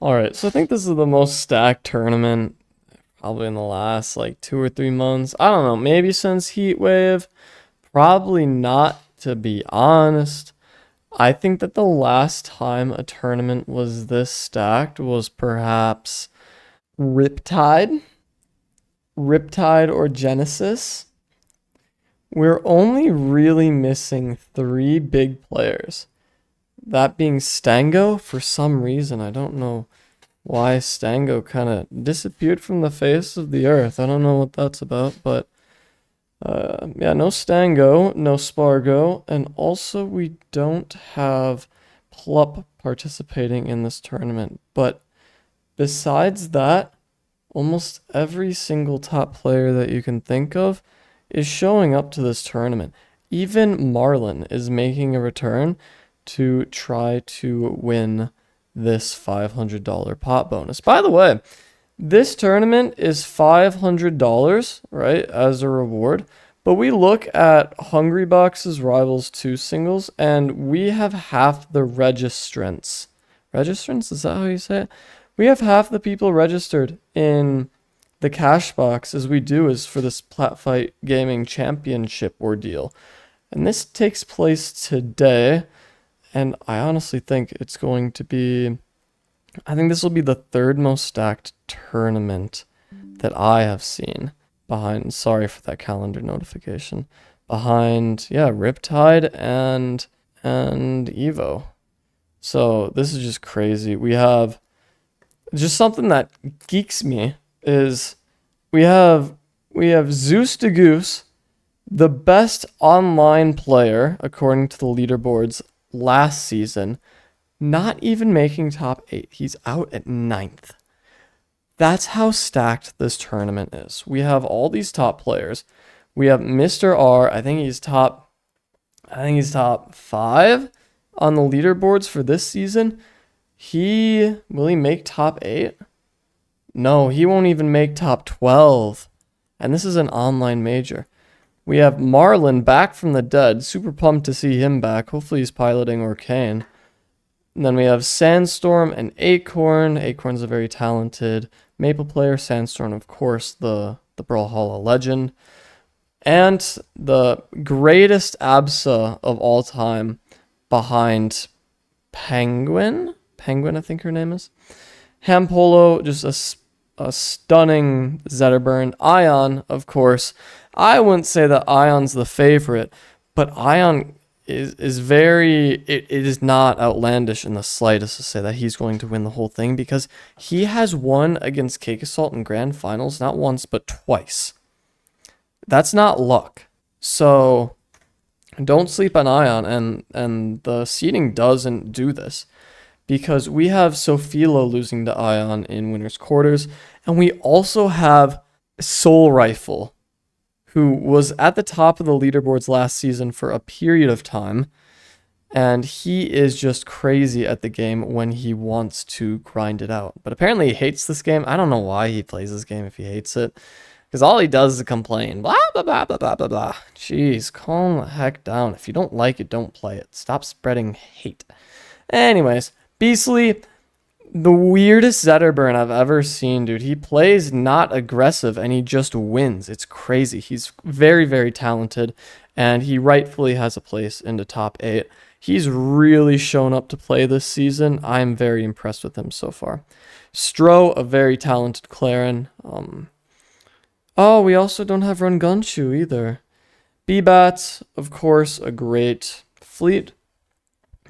All right, so I think this is the most stacked tournament probably in the last like 2 or 3 months. I don't know, maybe since Heat Wave. Probably not, to be honest. I think that the last time a tournament was this stacked was perhaps Riptide, Riptide or Genesis. We're only really missing three big players. That being Stango, for some reason, I don't know why Stango kind of disappeared from the face of the earth. I don't know what that's about, but yeah, no Stango, no Spargo, and also we don't have Plup participating in this tournament. But besides that, almost every single top player that you can think of is showing up to this tournament. Even Marlin is making a return to try to win this $500 pot bonus. By the way, this tournament is $500, right, as a reward. But we look at Hungrybox's Rivals 2 singles, and we have half the registrants. Registrants? Is that how you say it? We have half the people registered in the cash box as we do is for this Platfight Gaming Championship ordeal. And this takes place today, and I honestly think it's going to be... I think this will be the third most stacked tournament that I have seen behind, sorry for that calendar notification, behind, yeah, Riptide and Evo. So this is just crazy. We have just something that geeks me is we have Zeus de Goose, the best online player according to the leaderboards last season, not even making top 8. He's out at 9th. That's how stacked this tournament is. We have all these top players. We have Mr. R. I think he's top 5 on the leaderboards for this season. Will he make top 8? No, he won't even make top 12. And this is an online major. We have Marlin back from the dead. Super pumped to see him back. Hopefully he's piloting Orcane. And then we have Sandstorm and Acorn. Acorn's a very talented Maple player. Sandstorm, of course, the Brawlhalla legend. And the greatest ABSA of all time behind Penguin, I think her name is. Hampolo, just a stunning Zetterburn. Ion, of course. I wouldn't say that Ion's the favorite, but Ion is very... It is not outlandish in the slightest to say that he's going to win the whole thing because he has won against Cake Assault in grand finals not once but twice. That's not luck. So don't sleep on Ion, and the seeding doesn't do this because we have Sofilo losing to Ion in winners quarters, and we also have Soul Rifle, who was at the top of the leaderboards last season for a period of time, and he is just crazy at the game when he wants to grind it out. But apparently he hates this game. I don't know why he plays this game if he hates it, because all he does is complain. Blah, blah, blah, blah, blah, blah, blah. Jeez, calm the heck down. If you don't like it, don't play it. Stop spreading hate. Anyways, Beastly, the weirdest Zetterburn I've ever seen, dude. He plays not aggressive and he just wins. It's crazy. He's very, very talented and he rightfully has a place in the top 8. He's really shown up to play this season. I'm very impressed with him so far. Stro, a very talented Clarin. Oh, we also don't have Rungunshu either. B-Bats, of course, a great Fleet.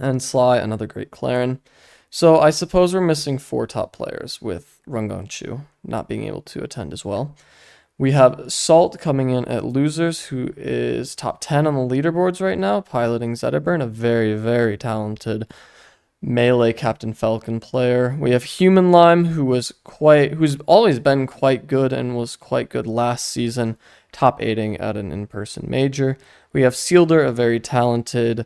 And Sly, another great Clarin. So I suppose we're missing 4 top players with Rungunshu not being able to attend as well. We have Salt coming in at losers, who is top 10 on the leaderboards right now, piloting Zetterburn, a very, very talented melee Captain Falcon player. We have Human Lime, who's always been quite good and was quite good last season, top 8ing at an in-person major. We have Sealder, a very talented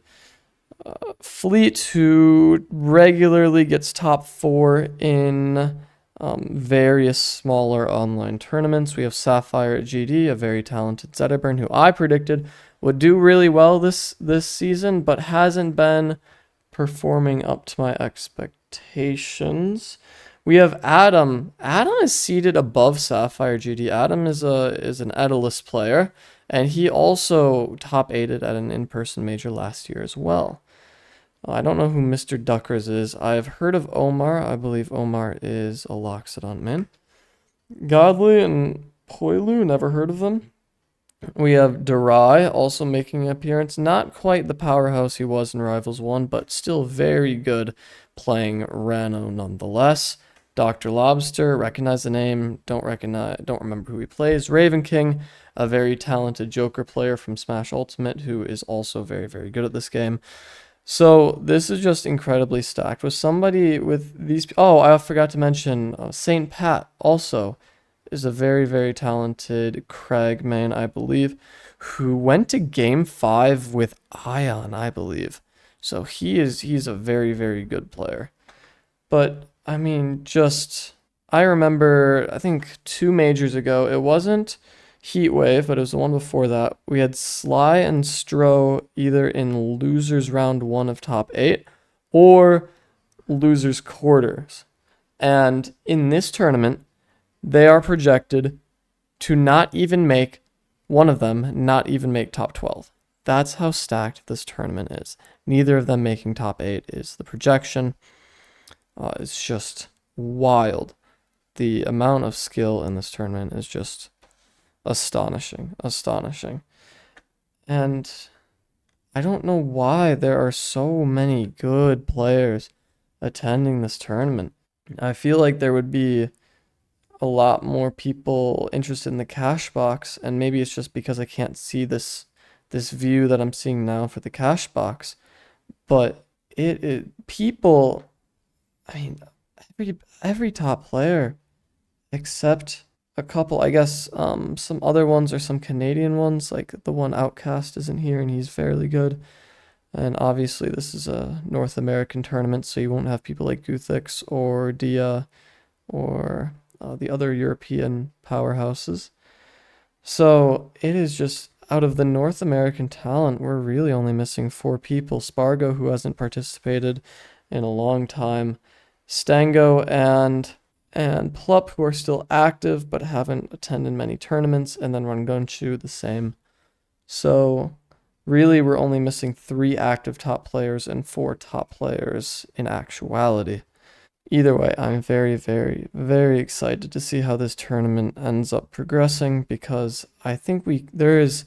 Fleet, who regularly gets top 4 in various smaller online tournaments. We have Sapphire at GD, a very talented Zetterburn, who I predicted would do really well this season, but hasn't been performing up to my expectations. We have Adam. Adam is seated above Sapphire GD. Adam is an Edalist player, and he also top eighted at an in-person major last year as well. I don't know who Mr. Duckers is. I've heard of Omar. I believe Omar is a Loxodon man. Godly and Poilu, never heard of them. We have Durai also making an appearance. Not quite the powerhouse he was in Rivals 1, but still very good playing Rano nonetheless. Dr. Lobster, recognize the name, don't remember who he plays. Raven King, a very talented Joker player from Smash Ultimate who is also very, very good at this game. So this is just incredibly stacked with somebody with these. Oh, I forgot to mention Saint Pat also is a very, very talented Craig main, I believe, who went to game 5 with Ion, I believe. So he's a very, very good player. But I mean, I remember, I think 2 majors ago, it wasn't Heatwave, but it was the one before that. We had Sly and Stro either in losers round 1 of top 8 or losers quarters. And in this tournament, they are projected to not even make one of them, not even make top 12. That's how stacked this tournament is. Neither of them making top 8 is the projection. It's just wild. The amount of skill in this tournament is just astonishing. And I don't know why there are so many good players attending this tournament. I feel like there would be a lot more people interested in the cash box, and maybe it's just because I can't see this view that I'm seeing now for the cash box. But people, I mean, every top player except a couple, I guess, some other ones or some Canadian ones, like the one Outcast isn't here and he's fairly good. And obviously this is a North American tournament, so you won't have people like Guthix or Dia or the other European powerhouses. So it is just, out of the North American talent, we're really only missing 4 people. Spargo, who hasn't participated in a long time, Stango and Plup, who are still active but haven't attended many tournaments, and then Rangunchu, the same. So really we're only missing 3 active top players and 4 top players in actuality. Either way, I'm very, very, very excited to see how this tournament ends up progressing, because I think there is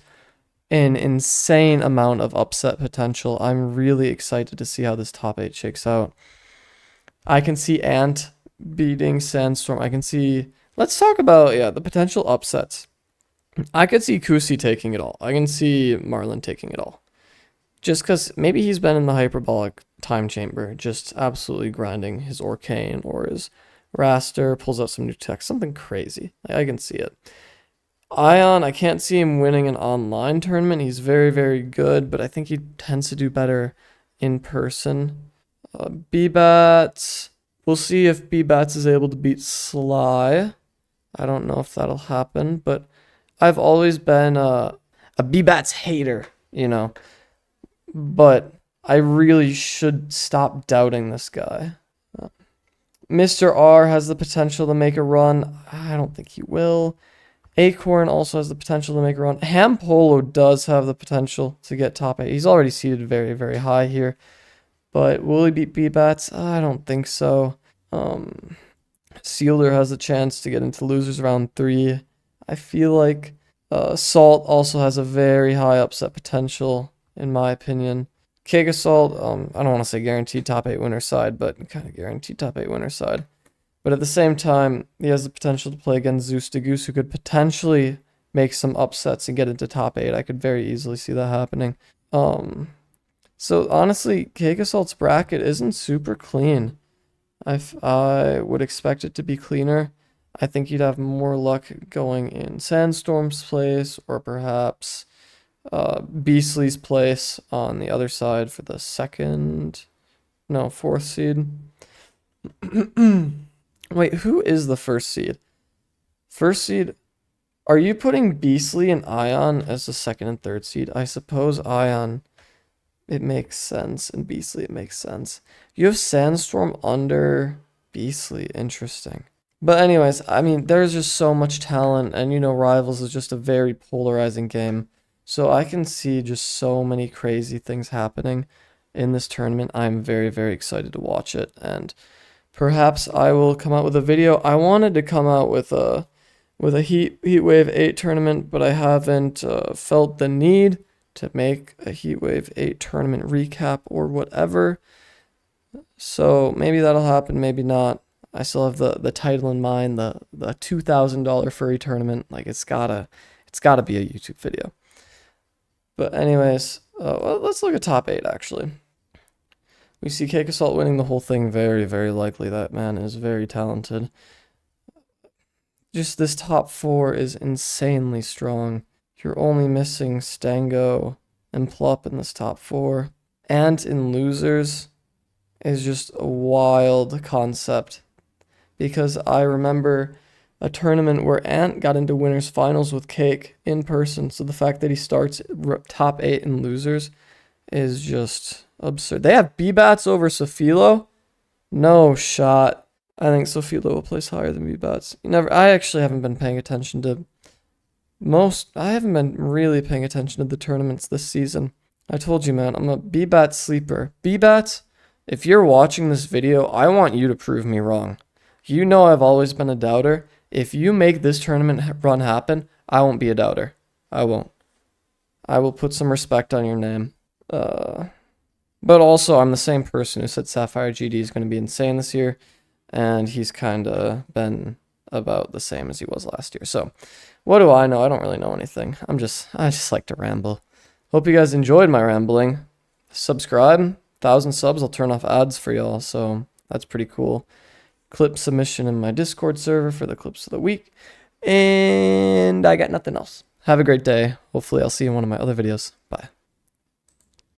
an insane amount of upset potential. I'm really excited to see how this top 8 shakes out. I can see Ant beating Sandstorm. Let's talk about, the potential upsets. I could see Kusi taking it all. I can see Marlon taking it all. Just because maybe he's been in the hyperbolic time chamber, just absolutely grinding his Orcane or his Raster, pulls out some new tech, something crazy. I can see it. Ion, I can't see him winning an online tournament. He's very, very good, but I think he tends to do better in person. B-Bats, we'll see if B-Bats is able to beat Sly. I don't know if that'll happen, but I've always been a B-Bats hater, but I really should stop doubting this guy. Mr. R has the potential to make a run. I don't think he will. Acorn also has the potential to make a run. Ham Polo does have the potential to get top 8. He's already seated very, very high here. But will he beat B-Bats? I don't think so. Sealder has a chance to get into losers round 3. I feel like Salt also has a very high upset potential, in my opinion. Cake Assault, I don't want to say guaranteed top 8 winner side, but kind of guaranteed top 8 winner side. But at the same time, he has the potential to play against Zeus de Goose, who could potentially make some upsets and get into top 8. I could very easily see that happening. So honestly, Cake Assault's bracket isn't super clean. I would expect it to be cleaner. I think you'd have more luck going in Sandstorm's place, or perhaps Beastly's place on the other side for the 4th seed. Wait, who is the 1st seed? 1st seed, are you putting Beastly and Ion as the 2nd and 3rd seed? I suppose Ion, it makes sense, and Beastly, it makes sense. You have Sandstorm under Beastly, interesting. But anyways, I mean, there's just so much talent, and Rivals is just a very polarizing game. So I can see just so many crazy things happening in this tournament. I'm very, very excited to watch it, and perhaps I will come out with a video. I wanted to come out with a Heatwave 8 tournament, but I haven't felt the need to make a Heatwave 8 tournament recap or whatever. So maybe that'll happen, maybe not. I still have the title in mind, the $2,000 furry tournament. Like it's gotta be a YouTube video. But anyways, well, let's look at top 8 actually. We see Cake Assault winning the whole thing, very, very likely. That man is very talented. Just this top 4 is insanely strong. You're only missing Stango and Plop in this top 4. Ant in losers is just a wild concept. Because I remember a tournament where Ant got into winners finals with Cake in person. So the fact that he starts top 8 in losers is just absurd. They have B-Bats over Sofilo? No shot. I think Sofilo will place higher than B-Bats. I actually haven't been paying attention to I haven't been really paying attention to the tournaments this season. I told you, man, I'm a B-Bat sleeper. B-Bats, if you're watching this video, I want you to prove me wrong. I've always been a doubter. If you make this tournament run happen, I won't be a doubter. I won't. I will put some respect on your name. But also, I'm the same person who said Sapphire GD is going to be insane this year, and he's kind of been about the same as he was last year. So, what do I know? I don't really know anything. I just like to ramble. Hope you guys enjoyed my rambling. Subscribe. 1,000 subs, I'll turn off ads for y'all, so that's pretty cool. Clip submission in my Discord server for the clips of the week. And I got nothing else. Have a great day. Hopefully I'll see you in one of my other videos. Bye.